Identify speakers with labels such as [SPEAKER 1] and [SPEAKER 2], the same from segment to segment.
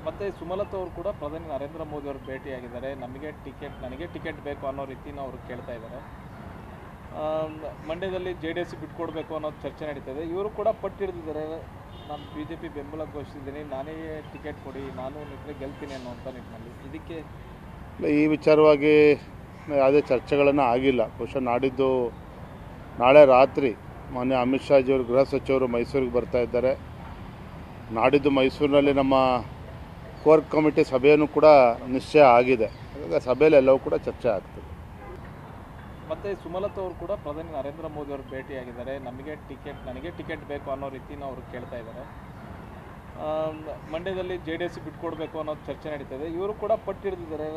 [SPEAKER 1] ಮತ್ತು ಸುಮಲತಾ ಅವರು ಕೂಡ ಪ್ರಧಾನಿ ನರೇಂದ್ರ ಮೋದಿ ಅವರು ಭೇಟಿಯಾಗಿದ್ದಾರೆ. ನನಗೆ ಟಿಕೆಟ್ ಬೇಕು ಅನ್ನೋ ರೀತಿನ ಅವರು ಕೇಳ್ತಾ ಇದ್ದಾರೆ. ಮಂಡ್ಯದಲ್ಲಿ JDS ಬಿಟ್ಕೊಡ್ಬೇಕು ಅನ್ನೋ ಚರ್ಚೆ ನಡೀತದೆ. ಇವರು ಕೂಡ ಪಟ್ಟು ಹಿಡಿದಿದ್ದಾರೆ, ನಾನು BJP ಬೆಂಬಲ ಘೋಷಿಸಿದ್ದೀನಿ, ನಾನೇ ಟಿಕೆಟ್ ಕೊಡಿ, ನಾನು ನಿಂತರೆ ಗೆಲ್ತೀನಿ ಅನ್ನೋಂಥ ನಿಟ್ಟಿನಲ್ಲಿ. ಇದಕ್ಕೆ
[SPEAKER 2] ಈ ವಿಚಾರವಾಗಿ ಯಾವುದೇ ಚರ್ಚೆಗಳನ್ನು ಆಗಿಲ್ಲ. ಬಹುಶಃ ನಾಳೆ ರಾತ್ರಿ ಮಾನ್ಯ ಅಮಿತ್ ಶಾಜಿಯವರು ಗೃಹ ಸಚಿವರು ಮೈಸೂರಿಗೆ ಬರ್ತಾ ಇದ್ದಾರೆ. ನಾಡಿದ್ದು ಮೈಸೂರಿನಲ್ಲಿ ನಮ್ಮ ಕೋರ್ ಕಮಿಟಿ ಸಭೆಯನ್ನು ಕೂಡ ನಿಶ್ಚಯ ಆಗಿದೆ. ಹಾಗಾಗಿ ಸಭೆಯಲ್ಲಿ ಎಲ್ಲವೂ ಕೂಡ ಚರ್ಚೆ ಆಗ್ತದೆ.
[SPEAKER 1] ಮತ್ತು ಸುಮಲತಾ ಅವರು ಕೂಡ ಪ್ರಧಾನಿ ನರೇಂದ್ರ ಮೋದಿ ಅವರು ಭೇಟಿಯಾಗಿದ್ದಾರೆ. ನನಗೆ ಟಿಕೆಟ್ ಬೇಕು ಅನ್ನೋ ರೀತಿನ ಅವರು ಕೇಳ್ತಾ ಇದ್ದಾರೆ. ಮಂಡ್ಯದಲ್ಲಿ JDS ಬಿಟ್ಕೊಡ್ಬೇಕು ಅನ್ನೋ ಚರ್ಚೆ ನಡೀತದೆ. ಇವರು ಕೂಡ ಪಟ್ಟು ಹಿಡಿದಿದ್ದಾರೆ,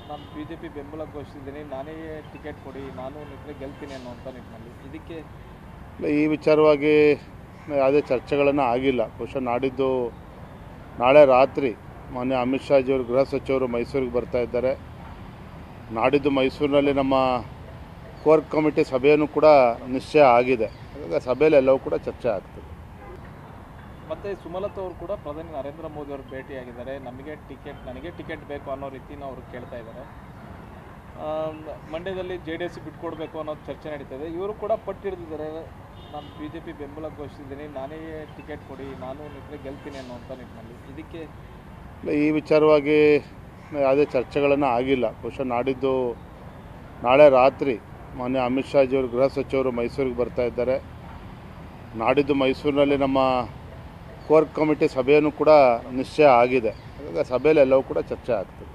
[SPEAKER 1] ನಾನು BJP ಬೆಂಬಲ ಘೋಷಿಸಿದ್ದೀನಿ, ನಾನೇ ಟಿಕೆಟ್ ಕೊಡಿ, ನಾನು ನಿಂತರೆ ಗೆಲ್ತೀನಿ ಅನ್ನೋಂಥ ನಿಟ್ಟಿನಲ್ಲಿ. ಇದಕ್ಕೆ
[SPEAKER 2] ಈ ವಿಚಾರವಾಗಿ ಯಾವುದೇ ಚರ್ಚೆಗಳನ್ನು ಆಗಿಲ್ಲ. ಬಹುಶಃ ನಾಳೆ ರಾತ್ರಿ ಮಾನ್ಯ ಅಮಿತ್ ಶಾಜಿಯವರು ಗೃಹ ಸಚಿವರು ಮೈಸೂರಿಗೆ ಬರ್ತಾ ಇದ್ದಾರೆ. ನಾಡಿದ್ದು ಮೈಸೂರಿನಲ್ಲಿ ನಮ್ಮ ಕೋರ್ ಕಮಿಟಿ ಸಭೆಯನ್ನು ಕೂಡ ನಿಶ್ಚಯ ಆಗಿದೆ. ಹಾಗಾಗಿ ಸಭೆಯಲ್ಲಿ ಎಲ್ಲವೂ ಕೂಡ ಚರ್ಚೆ ಆಗ್ತದೆ.
[SPEAKER 1] ಮತ್ತು ಸುಮಲತಾ ಅವರು ಕೂಡ ಪ್ರಧಾನಿ ನರೇಂದ್ರ ಮೋದಿ ಅವರು ಭೇಟಿಯಾಗಿದ್ದಾರೆ. ನನಗೆ ಟಿಕೆಟ್ ಬೇಕು ಅನ್ನೋ ರೀತಿನ ಅವರು ಕೇಳ್ತಾ ಇದ್ದಾರೆ. ಮಂಡ್ಯದಲ್ಲಿ JDS ಬಿಟ್ಕೊಡ್ಬೇಕು ಅನ್ನೋ ಚರ್ಚೆ ನಡೀತದೆ. ಇವರು ಕೂಡ ಪಟ್ಟು ಹಿಡಿದಿದ್ದಾರೆ, ನಾನು BJP ಬೆಂಬಲ ಘೋಷಿಸಿದ್ದೀನಿ, ನಾನೇ ಟಿಕೆಟ್ ಕೊಡಿ, ನಾನು ನಿಂತರೆ ಗೆಲ್ತೀನಿ ಅನ್ನೋಂಥ ನಿಟ್ಟಿನಲ್ಲಿ. ಇದಕ್ಕೆ
[SPEAKER 2] ಈ ವಿಚಾರವಾಗಿ ಯಾವುದೇ ಚರ್ಚೆಗಳನ್ನು ಆಗಿಲ್ಲ. ಬಹುಶಃ ನಾಳೆ ರಾತ್ರಿ ಮಾನ್ಯ ಅಮಿತ್ ಶಾಜಿಯವರು ಗೃಹ ಸಚಿವರು ಮೈಸೂರಿಗೆ ಬರ್ತಾ ಇದ್ದಾರೆ. ನಾಡಿದ್ದು ಮೈಸೂರಿನಲ್ಲಿ ನಮ್ಮ ಕೋರ್ ಕಮಿಟಿ ಸಭೆಯನ್ನು ಕೂಡ ನಿಶ್ಚಯ ಆಗಿದೆ. ಹಾಗಾಗಿ ಸಭೆಯಲ್ಲಿ ಎಲ್ಲವೂ ಕೂಡ ಚರ್ಚೆ ಆಗ್ತದೆ.